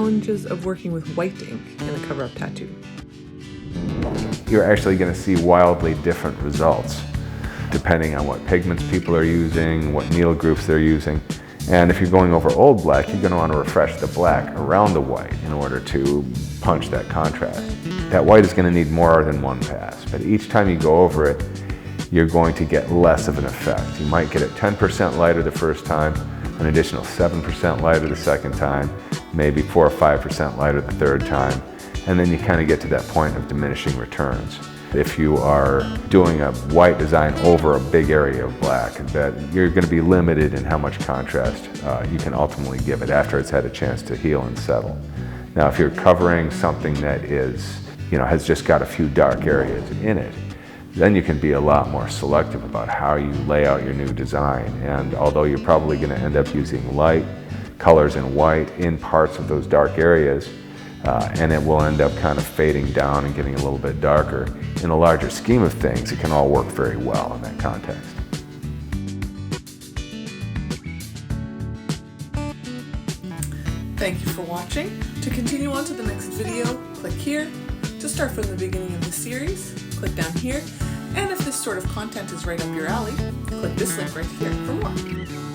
challenges of working with white ink in a cover-up tattoo. You're actually going to see wildly different results depending on what pigments people are using, what needle groups they're using. And if you're going over old black, you're going to want to refresh the black around the white in order to punch that contrast. That white is going to need more than one pass, but each time you go over it, you're going to get less of an effect. You might get it 10% lighter the first time, an additional 7% lighter the second time, maybe 4 or 5% lighter the third time, and then you kind of get to that point of diminishing returns. If you are doing a white design over a big area of black, that you're going to be limited in how much contrast you can ultimately give it after it's had a chance to heal and settle. Now, if you're covering something that is, has just got a few dark areas in it, then you can be a lot more selective about how you lay out your new design. And although you're probably going to end up using light colors in white in parts of those dark areas, and it will end up kind of fading down and getting a little bit darker, in a larger scheme of things, it can all work very well in that context. Thank you for watching. To continue on to the next video, click here. To start from the beginning of the series, click down here. And if this sort of content is right up your alley, click this link right here for more.